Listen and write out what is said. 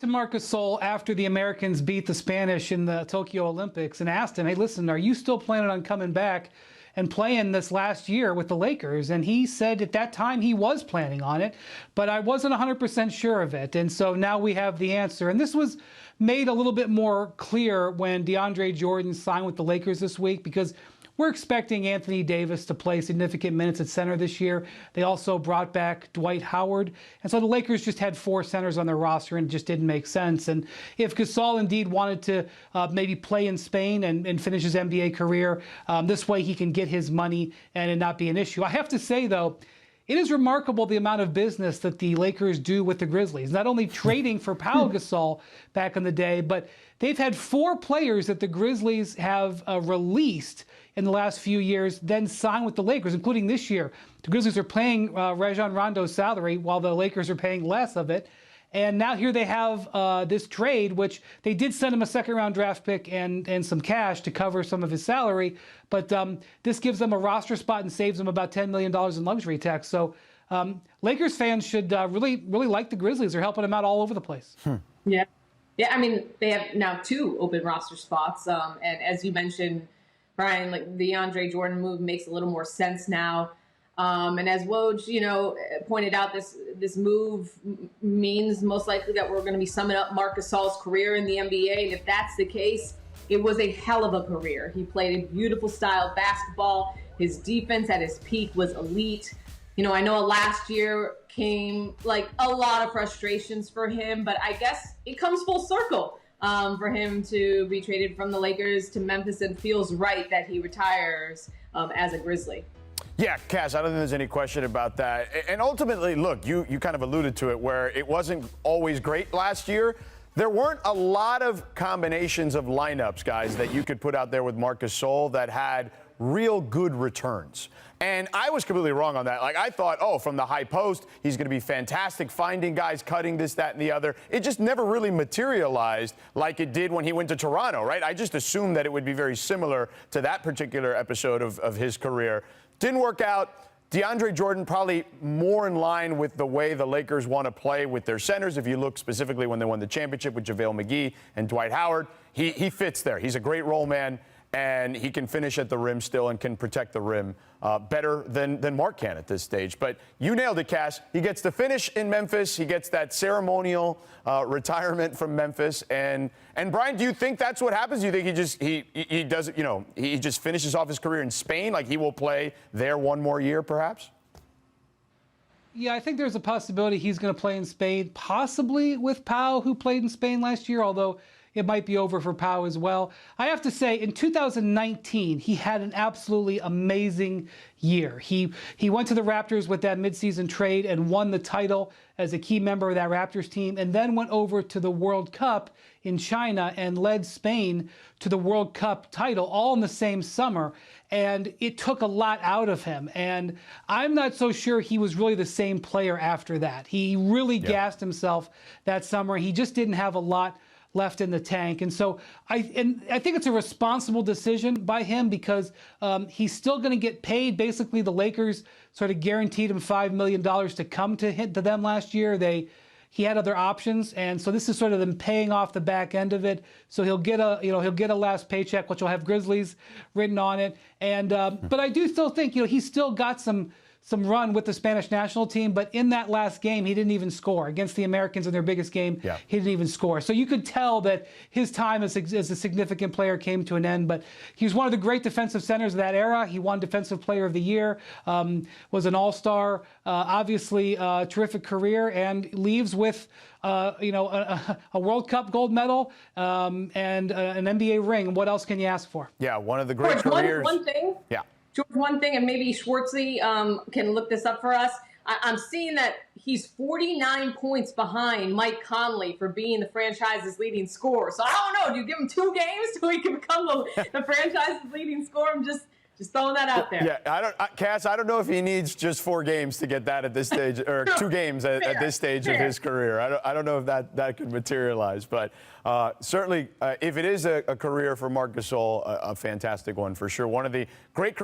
To Marc Gasol after the Americans beat the Spanish in the Tokyo Olympics and asked him, hey, listen, are you still planning on coming back and playing this last year with the Lakers? And he said at that time he was planning on it, but I wasn't 100% sure of it. And so now we have the answer. And this was made a little bit more clear when DeAndre Jordan signed with the Lakers this week, because we're expecting Anthony Davis to play significant minutes at center this year. They also brought back Dwight Howard. And so the Lakers just had 4 centers on their roster and it just didn't make sense. And if Gasol indeed wanted to maybe play in Spain and finish his NBA career, this way he can get his money and it not be an issue. I have to say, though, it is remarkable the amount of business that the Lakers do with the Grizzlies. Not only trading for Pau Gasol back in the day, but they've had 4 players that the Grizzlies have released in the last few years, then signed with the Lakers, including this year. The Grizzlies are paying Rajon Rondo's salary while the Lakers are paying less of it. And now here they have this trade, which they did send him a second-round draft pick and some cash to cover some of his salary. But this gives them a roster spot and saves them about $10 million in luxury tax. So Lakers fans should really like the Grizzlies. They're helping them out all over the place. Yeah. Yeah, I mean, they have now 2 open roster spots. And as you mentioned, Brian, like the DeAndre Jordan move makes a little more sense now. And as Woj, pointed out, this move means most likely that we're going to be summing up Marc Gasol's career in the NBA. And if that's the case, it was a hell of a career. He played a beautiful style of basketball. His defense at his peak was elite. I know last year came like a lot of frustrations for him, but I guess it comes full circle for him to be traded from the Lakers to Memphis, and feels right that he retires as a Grizzly. Yeah, Cass, I don't think there's any question about that. And ultimately, look, you kind of alluded to it, where it wasn't always great last year. There weren't a lot of combinations of lineups, guys, that you could put out there with Marc Gasol that had real good returns. And I was completely wrong on that. Like, I thought, from the high post, he's going to be fantastic finding guys, cutting this, that, and the other. It just never really materialized like it did when he went to Toronto, right? I just assumed that it would be very similar to that particular episode of his career. Didn't work out. DeAndre Jordan probably more in line with the way the Lakers want to play with their centers. If you look specifically when they won the championship with JaVale McGee and Dwight Howard, he fits there. He's a great role man, and he can finish at the rim still and can protect the rim better than Marc can at this stage. But you nailed it, Cass. He gets to finish in Memphis. He gets that ceremonial retirement from Memphis. And Brian, do you think that's what happens? Do you think he does, he just finishes off his career in Spain? Like he will play there one more year, perhaps? Yeah, I think there's a possibility he's going to play in Spain, possibly with Pau, who played in Spain last year, although it might be over for Pau as well. I have to say, in 2019, he had an absolutely amazing year. He went to the Raptors with that midseason trade and won the title as a key member of that Raptors team, and then went over to the World Cup in China and led Spain to the World Cup title all in the same summer. And it took a lot out of him. And I'm not so sure he was really the same player after that. He really gassed himself that summer. He just didn't have a lot left in the tank. And so I think it's a responsible decision by him, because he's still going to get paid. Basically, the Lakers sort of guaranteed him $5 million to come to them last year. He had other options, and so this is sort of them paying off the back end of it. So he'll get a last paycheck, which will have Grizzlies written on it. And but I do still think he's still got some run with the Spanish national team, but in that last game, he didn't even score. Against the Americans in their biggest game, he didn't even score. So you could tell that his time as a significant player came to an end, but he was one of the great defensive centers of that era. He won Defensive Player of the Year, was an all-star, obviously a terrific career, and leaves with a World Cup gold medal and an NBA ring. What else can you ask for? Yeah, one of the great careers. One thing. Yeah. George, one thing, and maybe Schwartzy can look this up for us. I'm seeing that he's 49 points behind Mike Conley for being the franchise's leading scorer. So I don't know. Do you give him 2 games so he can become the franchise's leading scorer? I'm just throwing that out there. Yeah, Cass, I don't know if he needs just 4 games to get that at this stage, or 2 games at this stage of his career. I don't know if that could materialize, but certainly if it is a career for Marc Gasol, a fantastic one for sure. One of the great